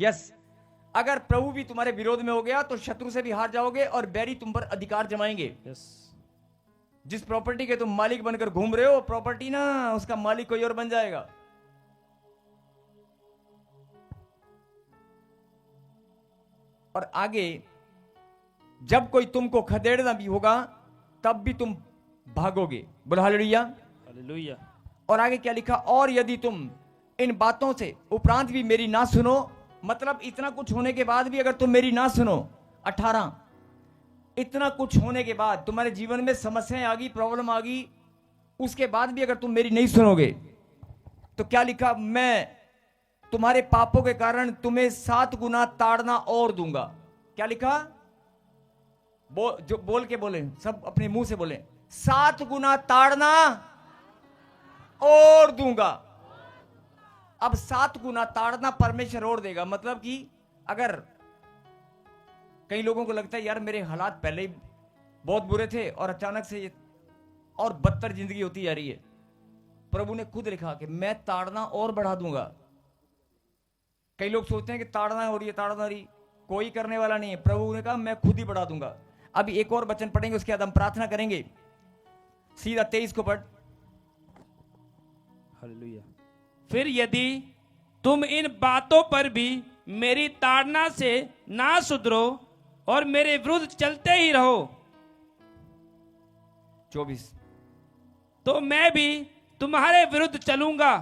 Yes, अगर प्रभु भी तुम्हारे विरोध में हो गया तो शत्रु से भी हार जाओगे और बैरी तुम पर अधिकार जमाएंगे। यस, जिस प्रॉपर्टी के तुम मालिक बनकर घूम रहे हो, प्रॉपर्टी ना उसका मालिक कोई और बन जाएगा। और आगे जब कोई तुमको खदेड़ना भी होगा तब भी तुम भागोगे। बोलो हालेलुया। हालेलुया। और आगे क्या लिखा, और यदि तुम इन बातों से उपरांत भी मेरी ना सुनो, मतलब इतना कुछ होने के बाद भी अगर तुम मेरी ना सुनो। 18, इतना कुछ होने के बाद तुम्हारे जीवन में समस्याएं आ गई, प्रॉब्लम आ गई, उसके बाद भी अगर तुम मेरी नहीं सुनोगे तो क्या लिखा, मैं तुम्हारे पापों के कारण तुम्हें 7 गुना ताड़ना और दूंगा। क्या लिखा, जो बोल के बोले, सब अपने मुंह से बोले, 7 गुना ताड़ना और दूंगा। अब 7 गुना ताड़ना परमेश्वर और देगा, मतलब कि अगर कई लोगों को लगता है यार मेरे हालात पहले ही बहुत बुरे थे और अचानक से और बदतर जिंदगी होती जा रही है, प्रभु ने खुद लिखा कि मैं ताड़ना और बढ़ा दूंगा। कई लोग सोचते हैं कि ताड़ना हो रही है, ताड़ना हो रही, कोई करने वाला नहीं है, प्रभु ने कहा मैं खुद ही बढ़ा दूंगा। अभी एक और वचन पढ़ेंगे, उसके बाद हम प्रार्थना करेंगे। सीधा 23 को पढ़। हालेलुया। फिर यदि तुम इन बातों पर भी मेरी ताड़ना से ना सुधरो और मेरे विरुद्ध चलते ही रहो, 24, तो मैं भी तुम्हारे विरुद्ध चलूंगा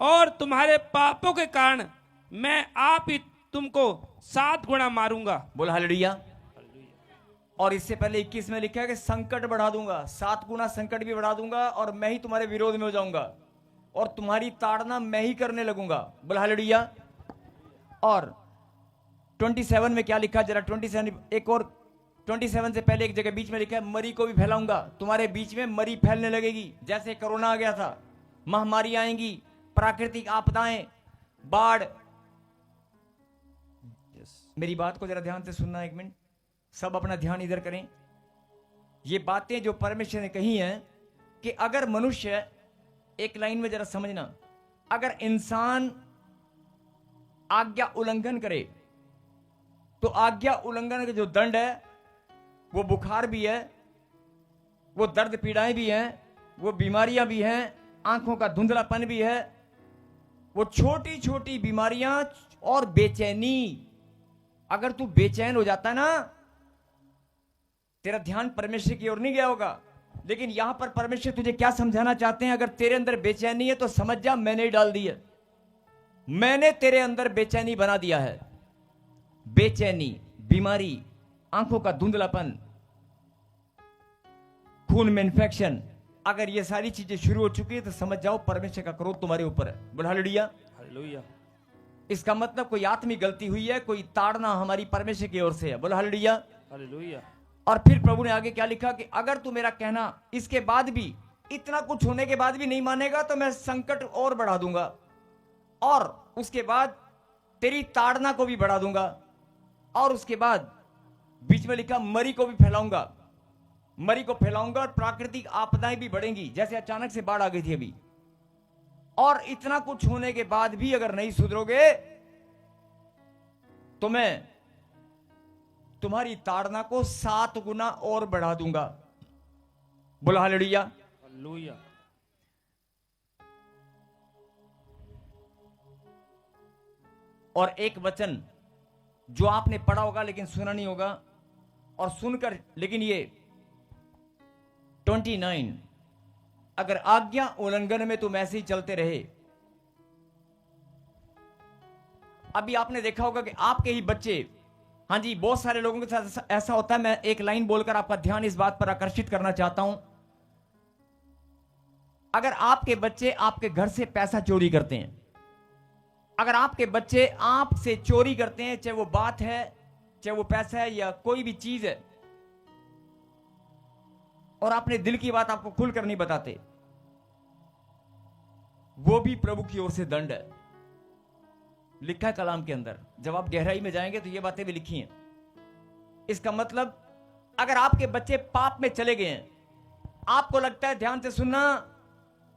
और तुम्हारे पापों के कारण मैं आप ही तुमको 7 गुना मारूंगा। बोल हालेलुया। और इससे पहले 21 में लिखा है कि संकट बढ़ा दूंगा, 7 गुना संकट भी बढ़ा दूंगा और मैं ही तुम्हारे विरोध में हो जाऊंगा और तुम्हारी ताड़ना मैं ही करने लगूंगा। बोल हालेलुया। और 27 में क्या लिखा, जरा 27, एक और 27 से पहले एक जगह बीच में लिखा है, मरी को भी फैलाऊंगा। तुम्हारे बीच में मरी फैलने लगेगी, जैसे कोरोना आ गया था, महामारी आएंगी, प्राकृतिक आपदाएं, बाढ़। मेरी बात को जरा ध्यान से सुनना, एक मिनट, सब अपना ध्यान इधर करें। ये बातें जो परमेश्वर ने कही हैं कि अगर मनुष्य, एक लाइन में जरा समझना, अगर इंसान आज्ञा उल्लंघन करे तो आज्ञा उल्लंघन का जो दंड है वो बुखार भी है, वो दर्द पीड़ाएं भी हैं, वो बीमारियां भी हैं, आंखों का धुंधलापन भी है, वो छोटी छोटी बीमारियां और बेचैनी। अगर तू बेचैन हो जाता ना, तेरा ध्यान परमेश्वर की ओर नहीं गया होगा। लेकिन यहां पर परमेश्वर तुझे क्या समझाना चाहते हैं, अगर तेरे अंदर बेचैनी है तो समझ जा मैंने ही डाल दी है, मैंने तेरे अंदर बेचैनी बना दिया है। बेचैनी, बीमारी, आंखों का धुंधलापन, खून में इंफेक्शन, अगर ये सारी चीजें शुरू हो चुकी है तो समझ जाओ परमेश्वर का क्रोध तुम्हारे ऊपर है। बोल हालेलुया। हालेलुया। इसका मतलब कोई आत्मिक गलती हुई है, कोई ताड़ना हमारी परमेश्वर की ओर से है। बोल हालेलुया। हालेलुया। और फिर प्रभु ने आगे क्या लिखा कि अगर तू मेरा कहना इसके बाद भी, इतना कुछ होने के बाद भी नहीं मानेगा तो मैं संकट और बढ़ा दूंगा और उसके बाद तेरी ताड़ना को भी बढ़ा दूंगा और उसके बाद बीच में लिखा मरी को भी फैलाऊंगा, मरी को फैलाऊंगा और प्राकृतिक आपदाएं भी बढ़ेंगी, जैसे अचानक से बाढ़ आ गई थी अभी। और इतना कुछ होने के बाद भी अगर नहीं सुधरोगे तो मैं तुम्हारी ताड़ना को 7 गुना और बढ़ा दूंगा। बोला हालेलुया। हालेलुया। और एक वचन जो आपने पढ़ा होगा लेकिन सुना नहीं होगा, और सुनकर, लेकिन ये 29, अगर आज्ञा उल्लंघन में तुम ऐसे ही चलते रहे। अभी आपने देखा होगा कि आपके ही बच्चे, हाँ जी, बहुत सारे लोगों के साथ ऐसा होता है। मैं एक लाइन बोलकर आपका ध्यान इस बात पर आकर्षित करना चाहता हूं। अगर आपके बच्चे आपके घर से पैसा चोरी करते हैं, अगर आपके बच्चे आपसे चोरी करते हैं, चाहे वो बात है, चाहे वो पैसा है या कोई भी चीज है, और अपने दिल की बात आपको खुलकर नहीं बताते, वो भी प्रभु की ओर से दंड है। लिखा है कलाम के अंदर, जब आप गहराई में जाएंगे तो ये बातें भी लिखी हैं। इसका मतलब अगर आपके बच्चे पाप में चले गए हैं, आपको लगता है, ध्यान से सुनना,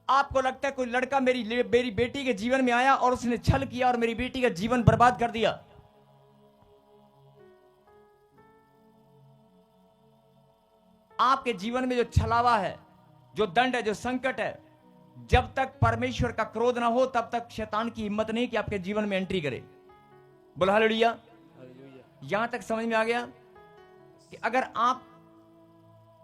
आपको लगता है कोई लड़का मेरी बेटी के जीवन में आया और उसने छल किया और मेरी बेटी का जीवन बर्बाद कर दिया, आपके जीवन में जो छलावा है, जो दंड है, जो संकट है, जब तक परमेश्वर का क्रोध ना हो तब तक शैतान की हिम्मत नहीं कि आपके जीवन में एंट्री करे। बोला हालेलुया। यहां तक समझ में आ गया कि अगर आप,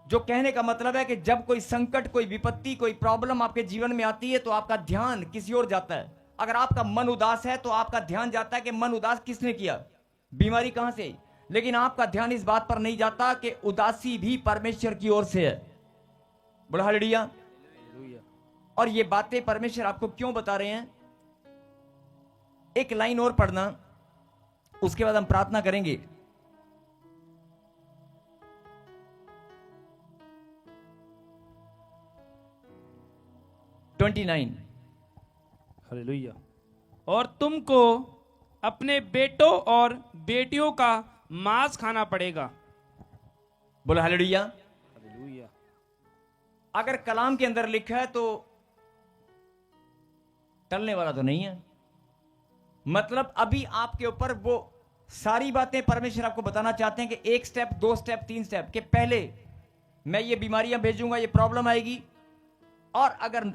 जो कहने का मतलब है कि जब कोई संकट, कोई विपत्ति, कोई प्रॉब्लम आपके जीवन में आती है तो आपका ध्यान किसी और जाता है। अगर आपका मन उदास है तो आपका ध्यान जाता है कि मन उदास किसने किया, बीमारी कहां से आई। लेकिन आपका ध्यान इस बात पर नहीं जाता कि उदासी भी परमेश्वर की ओर से है। बोला हालेलुया। और ये बातें परमेश्वर आपको क्यों बता रहे हैं, एक लाइन और पढ़ना, उसके बाद हम प्रार्थना करेंगे। हालेलुया। और तुमको अपने बेटों और बेटियों का मांस खाना पड़ेगा। बोला हालेलुया। हालेलुया। अगर कलाम के अंदर लिखा है तो टलने वाला तो नहीं है। मतलब अभी आपके ऊपर वो सारी बातें परमेश्वर आपको बताना चाहते हैं कि 1 स्टेप, 2 स्टेप, 3 स्टेप के पहले मैं ये बीमारियां भेजूंगा, ये प्रॉब्लम आएगी, और अगर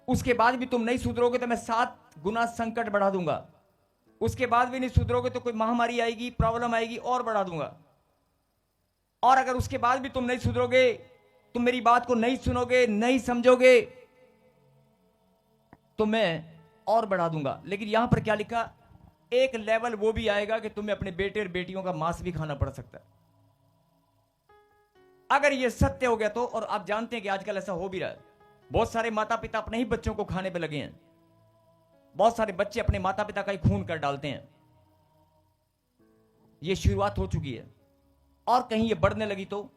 उसके बाद भी तुम नहीं सुधरोगे तो मैं 7 गुना संकट बढ़ा दूंगा। उसके बाद भी नहीं सुधरोगे तो कोई महामारी आएगी, प्रॉब्लम आएगी और बढ़ा दूंगा। और अगर उसके बाद भी तुम नहीं सुधरोगे, तुम मेरी बात को नहीं सुनोगे, नहीं समझोगे, तो मैं और बढ़ा दूंगा। लेकिन यहां पर क्या लिखा, एक लेवल वो भी आएगा कि तुम्हें अपने बेटे और बेटियों का मांस भी खाना पड़ सकता है। अगर ये सत्य हो गया तो, और आप जानते हैं कि आजकल ऐसा हो भी रहा है, बहुत सारे माता पिता अपने ही बच्चों को खाने पे लगे हैं। बहुत सारे बच्चे अपने माता पिता का ही खून कर डालते हैं। ये शुरुआत हो चुकी है और कहीं ये बढ़ने लगी तो।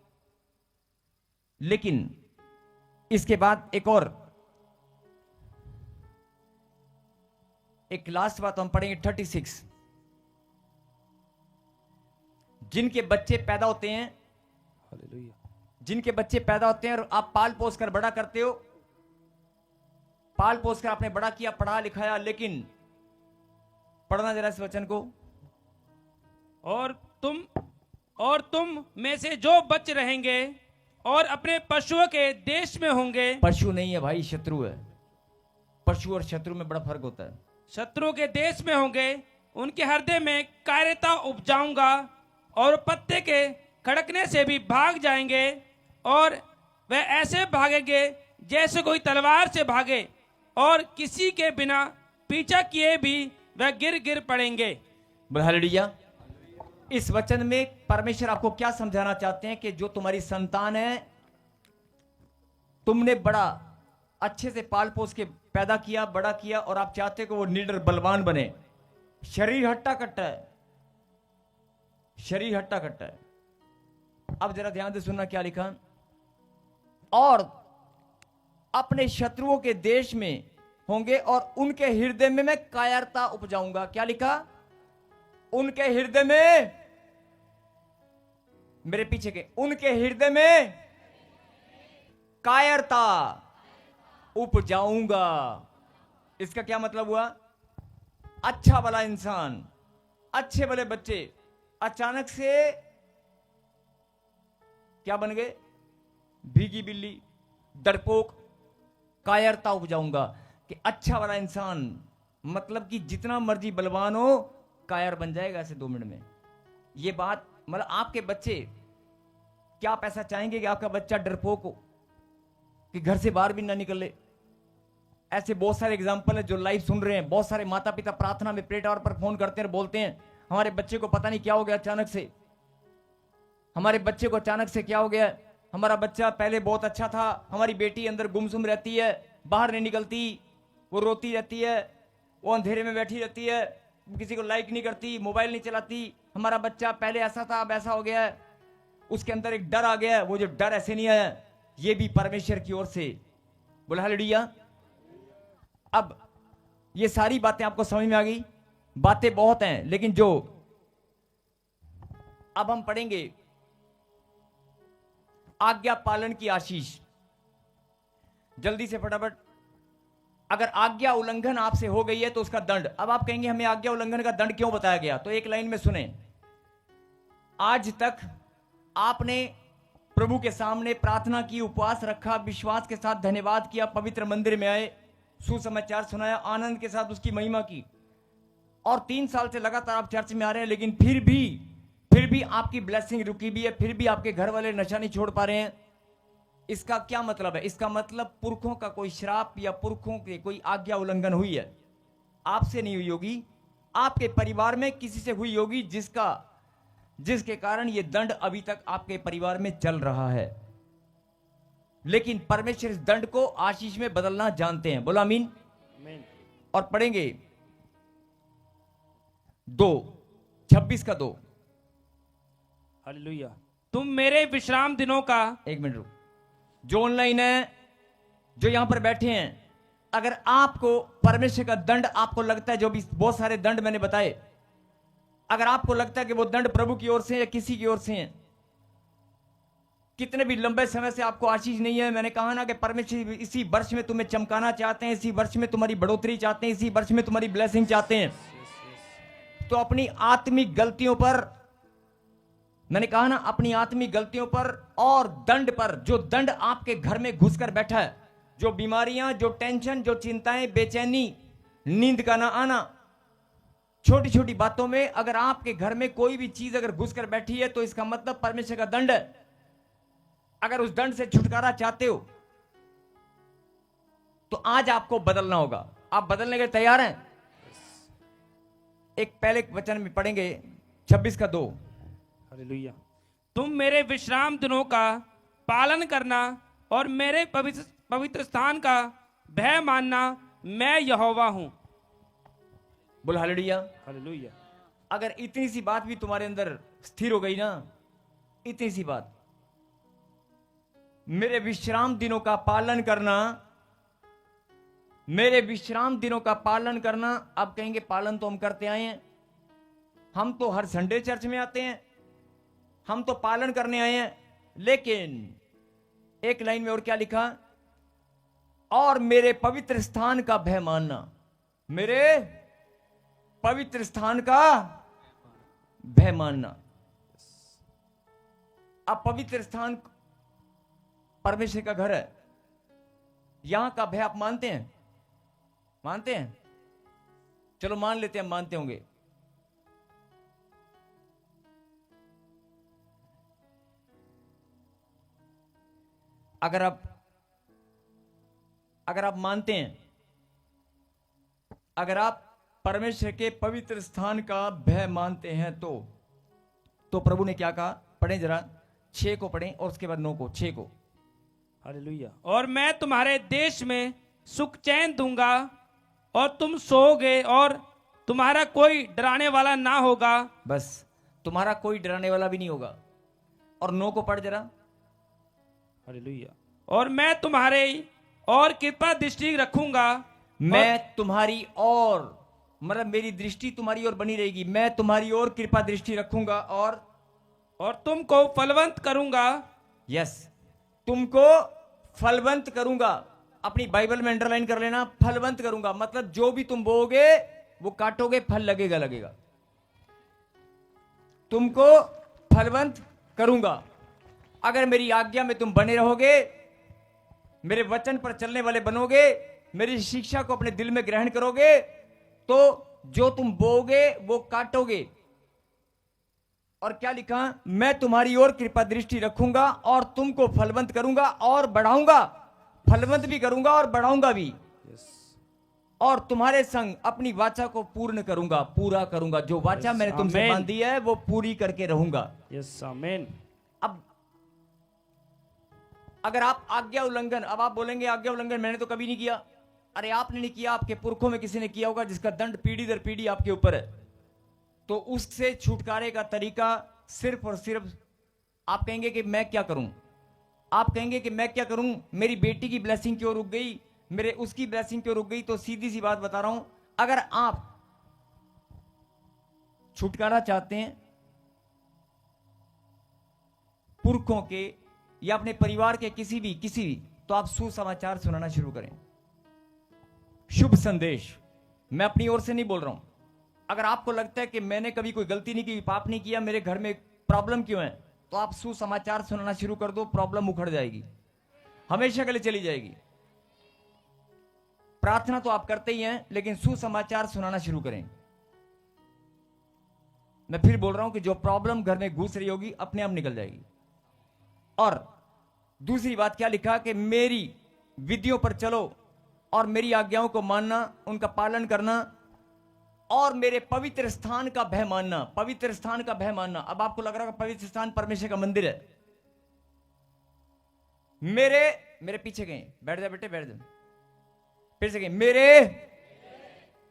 लेकिन इसके बाद एक लास्ट बात हम पढ़ेंगे 36। जिनके बच्चे पैदा होते हैं, जिनके बच्चे पैदा होते हैं और आप पाल पोस कर बड़ा करते हो, पाल पोस कर आपने बड़ा किया, पढ़ा लिखाया, लेकिन पढ़ना जरा इस वचन को। और तुम में से जो बच रहेंगे और अपने पशुओं के देश में होंगे। पशु नहीं है भाई, शत्रु है। पशु और शत्रु में बड़ा फर्क होता है। शत्रु के देश में होंगे, उनके हृदय में कायरता उपजाऊंगा और पत्ते के खड़कने से भी भाग जाएंगे, और वह ऐसे भागेंगे जैसे कोई तलवार से भागे, और किसी के बिना पीछा किए भी वह गिर गिर पड़ेंगे। हालेलुया। इस वचन में परमेश्वर आपको क्या समझाना चाहते हैं कि जो तुम्हारी संतान है, तुमने बड़ा अच्छे से पाल पोस के पैदा किया, बड़ा किया, और आप चाहते हो कि वो निडर बलवान बने। शरीर हट्टा कट्टा है, शरीर हट्टा कट्टा है। अब जरा ध्यान से सुनना क्या लिखा, और अपने शत्रुओं के देश में होंगे और उनके हृदय में मैं कायरता उपजाऊंगा। क्या लिखा, उनके हृदय में, मेरे पीछे के, उनके हृदय में कायरता उपजाऊंगा। इसका क्या मतलब हुआ, अच्छा भला इंसान, अच्छे भले बच्चे अचानक से क्या बन गए, भीगी बिल्ली, डरपोक, कायरता उपजाऊंगा। कि अच्छा वाला इंसान मतलब कि जितना मर्जी बलवान हो, कायर बन जाएगा ऐसे 2 मिनट में। ये बात मतलब आपके बच्चे, क्या आप ऐसा चाहेंगे कि आपका बच्चा डरपोक हो, कि घर से बाहर भी ना निकले? ऐसे बहुत सारे एग्जाम्पल है जो लाइव सुन रहे हैं। बहुत सारे माता पिता प्रार्थना में प्रे टावर पर फोन करते हैं और बोलते हैं हमारे बच्चे को पता नहीं क्या हो गया अचानक से, हमारे बच्चे को अचानक से क्या हो गया, हमारा बच्चा पहले बहुत अच्छा था, हमारी बेटी अंदर गुमसुम रहती है, बाहर नहीं निकलती, वो रोती रहती है, वो अंधेरे में बैठी रहती है, किसी को लाइक नहीं करती, मोबाइल नहीं चलाती, हमारा बच्चा पहले ऐसा था अब ऐसा हो गया है, उसके अंदर एक डर आ गया है। वो जो डर ऐसे नहीं आया, ये भी परमेश्वर की ओर से। बोला हालेलुया। अब ये सारी बातें आपको समझ में आ गई? बातें बहुत हैं, लेकिन जो अब हम पढ़ेंगे आज्ञा पालन की आशीष, जल्दी से फटाफट। अगर आज्ञा उल्लंघन आपसे हो गई है तो उसका दंड। अब आप कहेंगे हमें आज्ञा उल्लंघन का दंड क्यों बताया गया, तो एक लाइन में सुने। आज तक आपने प्रभु के सामने प्रार्थना की, उपवास रखा, विश्वास के साथ धन्यवाद किया, पवित्र मंदिर में आए, सुसमाचार सुनाया, आनंद के साथ उसकी महिमा की, और 3 साल से लगातार आप चर्च में आ रहे हैं, लेकिन फिर भी आपकी ब्लेसिंग रुकी भी है, फिर भी आपके घर वाले नशा नहीं छोड़ पा रहे हैं, इसका क्या मतलब है? इसका मतलब पुरखों का कोई श्राप या पुरखों के कोई आज्ञा उल्लंघन हुई है। आपसे नहीं हुई होगी, आपके परिवार में किसी से हुई होगी, जिसके कारण यह दंड अभी तक आपके परिवार में चल रहा है। लेकिन परमेश्वर इस दंड को आशीष में बदलना जानते हैं। बोला आमीन। और पढ़ेंगे 2:26 का 2। हालेलुया। तुम मेरे विश्राम दिनों का, एक मिनट रुक, जो ऑनलाइन है, जो यहां पर बैठे हैं, अगर आपको परमेश्वर का दंड आपको लगता है, जो भी बहुत सारे दंड मैंने बताए, अगर आपको लगता है कि वो दंड प्रभु की ओर से या किसी की ओर से हैं, कितने भी लंबे समय से आपको आशीष नहीं है, मैंने कहा ना कि परमेश्वर इसी वर्ष में तुम्हें चमकाना चाहते हैं, इसी वर्ष में तुम्हारी बढ़ोतरी चाहते हैं, इसी वर्ष में तुम्हारी ब्लेसिंग चाहते हैं, तो अपनी आत्मिक गलतियों पर, मैंने कहा ना, अपनी आत्मिक गलतियों पर और दंड पर, जो दंड आपके घर में घुसकर बैठा है, जो बीमारियां, जो टेंशन, जो चिंताएं, बेचैनी, नींद का ना आना, छोटी छोटी बातों में अगर आपके घर में कोई भी चीज अगर घुसकर बैठी है, तो इसका मतलब परमेश्वर का दंड है। अगर उस दंड से छुटकारा चाहते हो तो आज आपको बदलना होगा। आप बदलने के लिए तैयार हैं? एक पहले वचन में पढ़ेंगे 26 का 2। हालेलुया। तुम मेरे विश्राम दिनों का पालन करना और मेरे पवित्र स्थान का भय मानना, मैं यहोवा हूं। बोल हालेलुया। हालेलुया। अगर इतनी सी बात भी तुम्हारे अंदर स्थिर हो गई ना, इतनी सी बात, मेरे विश्राम दिनों का पालन करना, मेरे विश्राम दिनों का पालन करना। आप कहेंगे पालन तो हम करते आए हैं, हम तो हर संडे चर्च में आते हैं, हम तो पालन करने आए हैं, लेकिन एक लाइन में और क्या लिखा? और मेरे पवित्र स्थान का भय मानना, मेरे पवित्र स्थान का भय मानना। अब पवित्र स्थान परमेश्वर का घर है, यहां का भय आप मानते हैं? मानते हैं? चलो मान लेते हैं, मानते होंगे। अगर आप मानते हैं, अगर आप परमेश्वर के पवित्र स्थान का भय मानते हैं, तो प्रभु ने क्या कहा? पढ़ें जरा, 6 को पढ़ें और उसके बाद 9 को, 6 को। हालेलुया। और मैं तुम्हारे देश में सुख चैन दूंगा और तुम सोओगे और तुम्हारा कोई डराने वाला ना होगा। बस, तुम्हारा कोई डराने वाला भी नहीं होगा। और 9 को पढ़ जरा। हालेलुया। और मैं तुम्हारे और कृपा दृष्टि रखूंगा, मैं तुम्हारी और, मतलब मेरी दृष्टि तुम्हारी ओर बनी रहेगी, मैं तुम्हारी ओर कृपा दृष्टि रखूंगा और तुमको फलवंत करूंगा। यस, तुमको फलवंत करूंगा। अपनी बाइबल में अंडरलाइन कर लेना, फलवंत करूंगा मतलब जो भी तुम बोओगे वो काटोगे, फल लगेगा। तुमको फलवंत करूंगा अगर मेरी आज्ञा में तुम बने रहोगे, मेरे वचन पर चलने वाले बनोगे, मेरी शिक्षा को अपने दिल में ग्रहण करोगे, तो जो तुम बोओगे वो काटोगे। और क्या लिखा? मैं तुम्हारी ओर कृपा दृष्टि रखूंगा और तुमको फलवंत करूंगा और बढ़ाऊंगा, फलवंत भी करूंगा और बढ़ाऊंगा भी। और तुम्हारे संग अपनी वाचा को पूर्ण करूंगा, पूरा करूंगा। जो वाचा मैंने तुमसे बांधी है वो पूरी करके रहूंगा। यस, आमीन। अब अगर आप आज्ञा उल्लंघन, अब आप बोलेंगे आज्ञा उल्लंघन मैंने तो कभी नहीं किया। अरे आपने नहीं किया, आपके पुरखों में किसी ने किया होगा, जिसका दंड पीढ़ी दर पीढ़ी आपके ऊपर है। तो उससे छुटकारे का तरीका सिर्फ और सिर्फ, आप कहेंगे कि मैं क्या करूं, आप कहेंगे कि मैं क्या करूं, मेरी बेटी की ब्लेसिंग क्यों रुक गई, मेरे उसकी ब्लेसिंग क्यों रुक गई। तो सीधी सी बात बता रहा हूं, अगर आप छुटकारा चाहते हैं पुरखों के या अपने परिवार के किसी भी, तो आप सुसमाचार सुनाना शुरू करें, शुभ संदेश। मैं अपनी ओर से नहीं बोल रहा हूं। अगर आपको लगता है कि मैंने कभी कोई गलती नहीं की, पाप नहीं किया, मेरे घर में प्रॉब्लम क्यों है, तो आप सुसमाचार सुनाना शुरू कर दो, प्रॉब्लम उखड़ जाएगी, हमेशा के लिए चली जाएगी। प्रार्थना तो आप करते ही हैं, लेकिन सुसमाचार सुनाना शुरू करें। मैं फिर बोल रहा हूं कि जो प्रॉब्लम घर में घुस रही होगी अपने आप निकल जाएगी। और दूसरी बात क्या लिखा कि मेरी विधियों पर चलो और मेरी आज्ञाओं को मानना, उनका पालन करना और मेरे पवित्र स्थान का भय मानना। पवित्र स्थान का भय मानना। अब आपको लग रहा है पवित्र स्थान परमेश्वर का मंदिर है। मेरे पीछे गए, बैठ जा बेटे, बैठ जा। फिर से गए, मेरे,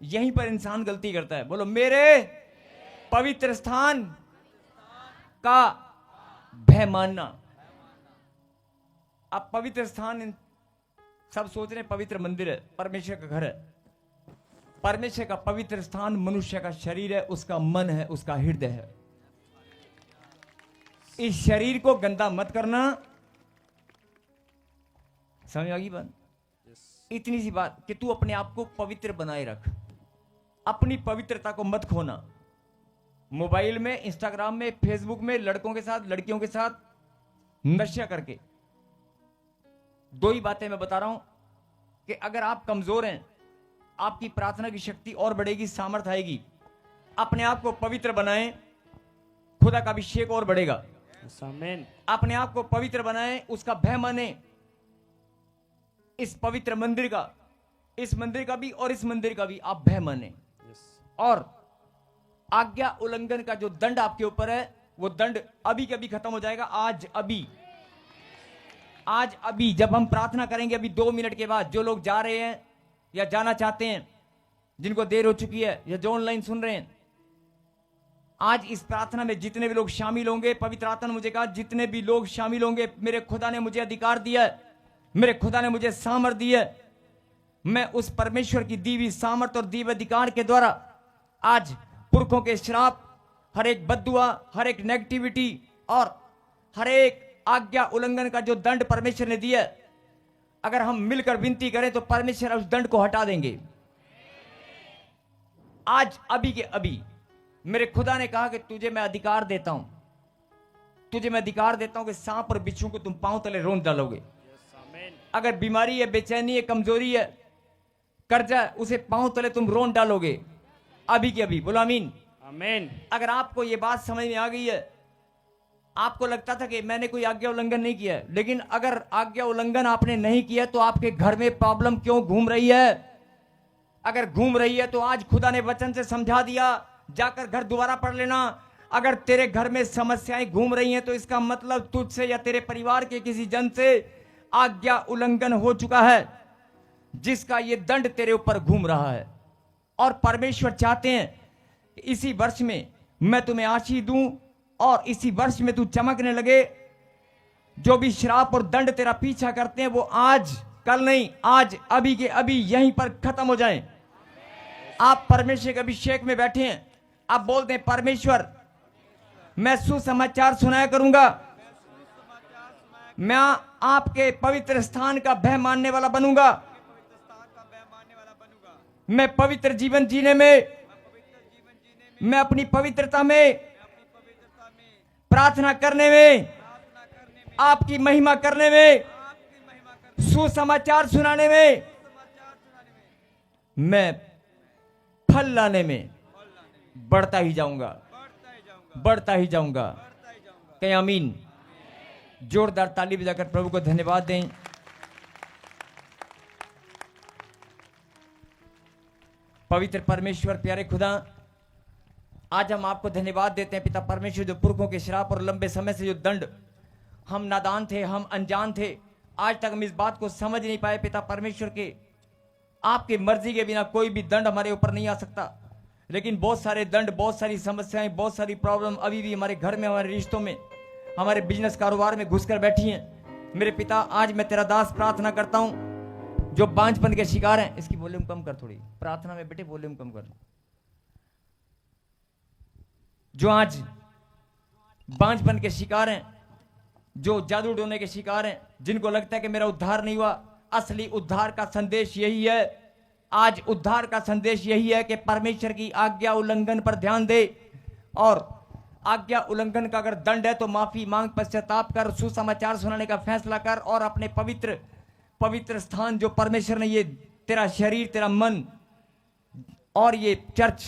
यहीं पर इंसान गलती करता है। बोलो, मेरे पवित्र स्थान का भय मानना। अब पवित्र स्थान, सब सोच रहे हैं पवित्र मंदिर है, परमेश्वर का घर है। परमेश्वर का पवित्र स्थान मनुष्य का शरीर है, उसका मन है, उसका हृदय है। इस शरीर को गंदा मत करना। समझ आ गई बात? इतनी सी बात कि तू अपने आप को पवित्र बनाए रख, अपनी पवित्रता को मत खोना। मोबाइल में, इंस्टाग्राम में, फेसबुक में लड़कों के साथ, लड़कियों के साथ नशा करके। दो ही बातें मैं बता रहा हूं कि अगर आप कमजोर हैं, आपकी प्रार्थना की शक्ति और बढ़ेगी, सामर्थ्य आएगी। अपने आप को पवित्र बनाएं, खुदा का अभिषेक और बढ़ेगा। आमीन। अपने आप को पवित्र बनाएं, उसका भय माने। इस पवित्र मंदिर का, इस मंदिर का भी और इस मंदिर का भी आप भय माने। और आज्ञा उल्लंघन का जो दंड आपके ऊपर है, वो दंड अभी के अभी खत्म हो जाएगा। आज अभी जब हम प्रार्थना करेंगे, अभी 2 मिनट के बाद, जो लोग जा रहे हैं या जाना चाहते हैं, जिनको देर हो चुकी है या जो ऑनलाइन सुन रहे हैं, आज इस प्रार्थना में जितने भी लोग शामिल होंगे, पवित्र आत्मा ने मुझे कहा जितने भी लोग शामिल होंगे, मेरे खुदा ने मुझे अधिकार दिया है, मेरे खुदा ने मुझे सामर्थ दी है। मैं उस परमेश्वर की दी हुई सामर्थ और दी हुए अधिकार के द्वारा आज पुरखों के श्राप, हर एक बद्दुआ, हर एक नेगेटिविटी और हर एक आज्ञा उल्लंघन का जो दंड परमेश्वर ने दिया, अगर हम मिलकर विनती करें तो परमेश्वर उस दंड को हटा देंगे। आज अभी के अभी मेरे खुदा ने कहा कि तुझे मैं अधिकार देता हूं, तुझे मैं अधिकार देता हूं कि सांप और बिच्छू को तुम पांव तले रोंद डालोगे। अगर बीमारी है, बेचैनी है, कमजोरी है, कर्जा, उसे पांव तले तुम रोंद डालोगे अभी के अभी। बोलो आमीन। आमीन। अगर आपको यह बात समझ में आ गई है, आपको लगता था कि मैंने कोई आज्ञा उल्लंघन नहीं किया है, लेकिन अगर आज्ञा उल्लंघन आपने नहीं किया तो आपके घर में प्रॉब्लम क्यों घूम रही है? अगर घूम रही है तो आज खुदा ने वचन से समझा दिया, जाकर घर दोबारा पढ़ लेना। अगर तेरे घर में समस्याएं घूम रही हैं तो इसका मतलब तुझसे या तेरे परिवार के किसी जन से आज्ञा उल्लंघन हो चुका है, जिसका ये दंड तेरे ऊपर घूम रहा है। और परमेश्वर चाहते हैं इसी वर्ष में मैं तुम्हें आशीष दूं और इसी वर्ष में तू चमकने लगे। जो भी श्राप और दंड तेरा पीछा करते हैं वो आज, कल नहीं, आज अभी के अभी यहीं पर खत्म हो जाएं। आप परमेश्वर के अभिषेक में बैठे हैं, आप बोलते हैं परमेश्वर मैं सुसमाचार सुनाया करूंगा, मैं आपके पवित्र स्थान का भय मानने वाला बनूंगा, मैं पवित्र जीवन जीने में, मैं अपनी पवित्रता में, प्रार्थना करने में, आपकी महिमा करने में, सुसमाचार सुनाने में, मैं फल लाने में बढ़ता ही जाऊंगा, बढ़ता ही जाऊंगा। कहीं आमीन। जोरदार ताली बजाकर प्रभु को धन्यवाद दें। पवित्र परमेश्वर, प्यारे खुदा, आज हम आपको धन्यवाद देते हैं पिता परमेश्वर, जो पुरखों के श्राप और लंबे समय से जो दंड, हम नादान थे, हम अनजान थे, आज तक हम इस बात को समझ नहीं पाए पिता परमेश्वर के आपकी मर्जी के बिना कोई भी दंड हमारे ऊपर नहीं आ सकता। लेकिन बहुत सारे दंड, बहुत सारी समस्याएं, बहुत सारी प्रॉब्लम अभी भी हमारे घर में, हमारे रिश्तों में, हमारे बिजनेस कारोबार में घुसकर बैठी हैं। मेरे पिता, आज मैं तेरा दास प्रार्थना करता हूं जो बांझपन के शिकार हैं। इसकी वॉल्यूम कम कर, थोड़ी प्रार्थना में बेटे वॉल्यूम कम कर। जो आज बांझपन के शिकार हैं, जो जादू टोने के शिकार हैं, जिनको लगता है कि मेरा उद्धार नहीं हुआ, असली उद्धार का संदेश यही है। आज उद्धार का संदेश यही है कि परमेश्वर की आज्ञा उल्लंघन पर ध्यान दे और आज्ञा उल्लंघन का अगर दंड है तो माफी मांग, पश्चाताप कर, सुसमाचार सुनाने का फैसला कर और अपने पवित्र पवित्र स्थान जो परमेश्वर ने, ये तेरा शरीर, तेरा मन और ये church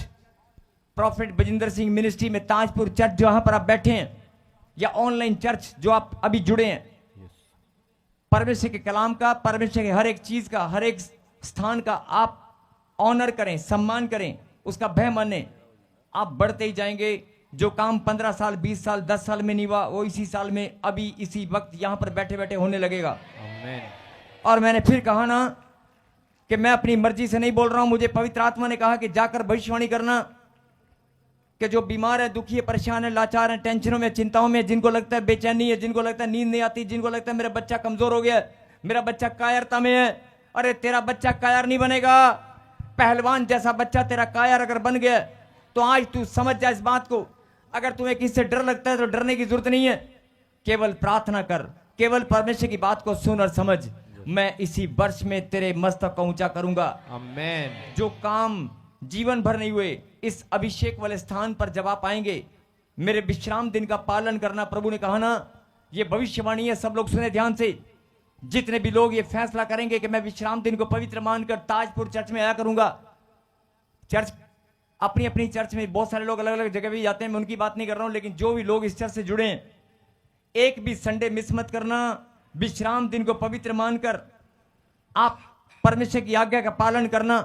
profit Bajinder Singh ministry में ताजपुर चर्च जहां पर आप बैठे हैं, या ऑनलाइन चर्च जो आप अभी जुड़े हैं, परमेश्वर के कलाम का, परमेश्वर के हर एक चीज का, हर एक स्थान का आप ऑनर करें, सम्मान करें, उसका भय माने। आप बढ़ते ही जाएंगे। जो काम 15 साल 20 साल 10 साल में नहीं हुआ, वो इसी साल में अभी इसी वक्त यहां पर बैठे बैठे होने लगेगा। आमीन। और मैंने फिर कहा ना कि मैं अपनी मर्जी से नहीं बोल रहा हूं, मुझे पवित्र आत्मा ने कहा कि जाकर भविष्यवाणी करना कि जो बीमार है, दुखी है, परेशान है, लाचार है, टेंशनों में, चिंताओं में, जिनको लगता है बेचैनी है, जिनको लगता है नींद नहीं आती, जिनको लगता है मेरा बच्चा कमजोर हो गया, मेरा बच्चा कायरता में है, अरे तेरा बच्चा कायर नहीं बनेगा। पहलवान जैसा बच्चा तेरा कायर अगर बन गया तो आज तू समझ जा इस बात को। अगर तुम्हें किसी से डर लगता है तो डरने की जरूरत नहीं है, केवल प्रार्थना कर, केवल परमेश्वर की बात को सुन और समझ। मैं इसी वर्ष में तेरे मस्तक को ऊंचा करूंगा। आमीन। जो काम जीवन भर नहीं हुए, इस अभिषेक वाले स्थान पर जब आप आएंगे, मेरे विश्राम दिन का पालन करना। प्रभु ने कहा ना, ये भविष्यवाणी है, सब लोग सुने ध्यान से। जितने भी लोग ये फैसला करेंगे कि मैं विश्राम दिन को पवित्र मानकर ताजपुर चर्च में आया करूंगा। चर्च अपनी अपनी चर्च में बहुत सारे लोग अलग अलग जगह भी जाते हैं, मैं उनकी बात नहीं कर रहा हूं, लेकिन जो भी लोग इस चर्च से जुड़े हैं, एक भी संडे मिस मत करना। विश्राम दिन को पवित्र मानकर आप परमेश्वर की आज्ञा का पालन करना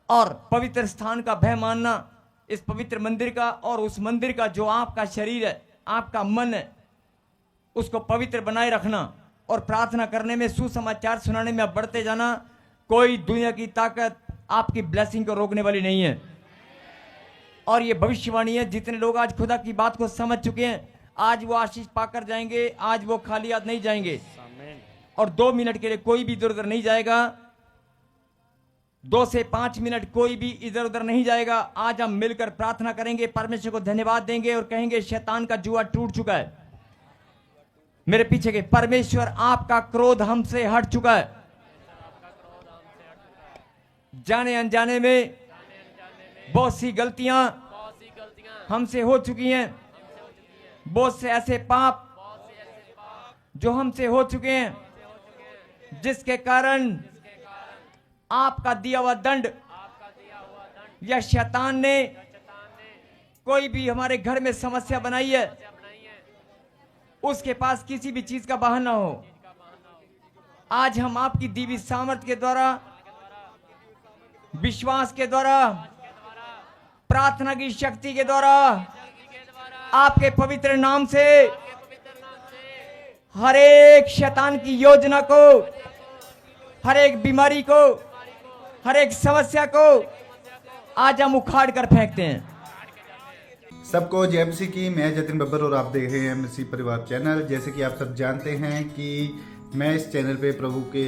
और पवित्र स्थान का भय मानना, इस पवित्र मंदिर का और उस मंदिर का जो आपका शरीर है, आपका मन है, उसको पवित्र बनाए रखना और प्रार्थना करने में, सुसमाचार सुनाने में आप बढ़ते जाना। कोई दुनिया की ताकत आपकी ब्लेसिंग को रोकने वाली नहीं है। और ये भविष्यवाणी है, जितने लोग आज खुदा की बात को समझ चुके हैं, आज वो आशीष पाकर जाएंगे, आज वो खाली हाथ नहीं जाएंगे। और 2 मिनट के लिए कोई भी इधर उधर नहीं जाएगा, 2 से 5 मिनट कोई भी इधर उधर नहीं जाएगा। आज हम मिलकर प्रार्थना करेंगे, परमेश्वर को धन्यवाद देंगे और कहेंगे शैतान का जुआ टूट चुका है। मेरे पीछे के परमेश्वर, आपका क्रोध हमसे हट चुका है। जाने अनजाने में बहुत सी गलतियां हमसे हो चुकी हैं, बहुत से ऐसे पाप जो हमसे हो चुके हैं, जिसके कारण आपका दिया हुआ दंड या शैतान ने कोई भी हमारे घर में समस्या बनाई है, उसके पास किसी भी चीज का बहाना हो। आज हम आपकी दी हुई सामर्थ के द्वारा, विश्वास के द्वारा, प्रार्थना की शक्ति के द्वारा, आपके पवित्र नाम से हर एक शैतान की योजना को, हर एक बीमारी को, हर एक समस्या को आज हम उखाड़ कर फेंकते हैं। सबको जय मसीह की। मैं जतिन बब्बर और आप देख रहे हैं मसीह परिवार चैनल। जैसे कि आप सब जानते हैं कि मैं इस चैनल पे प्रभु के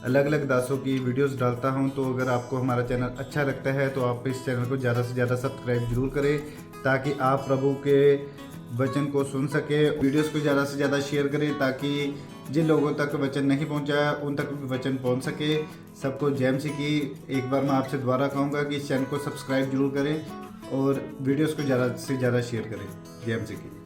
अलग अलग दासों की वीडियोस डालता हूं, तो अगर आपको हमारा चैनल अच्छा लगता है तो आप इस चैनल को ज़्यादा से ज़्यादा सब्सक्राइब जरूर करें, ताकि आप प्रभु के वचन को सुन सके। वीडियोस को ज़्यादा से ज़्यादा शेयर करें, ताकि जिन लोगों तक वचन नहीं पहुंचा है उन तक भी वचन पहुंच सके। सबको जय मसीह की। एक बार मैं आपसे दोबारा कहूँगा कि इस चैनल को सब्सक्राइब जरूर करें और वीडियोस को ज़्यादा से ज़्यादा शेयर करें। जय मसीह की।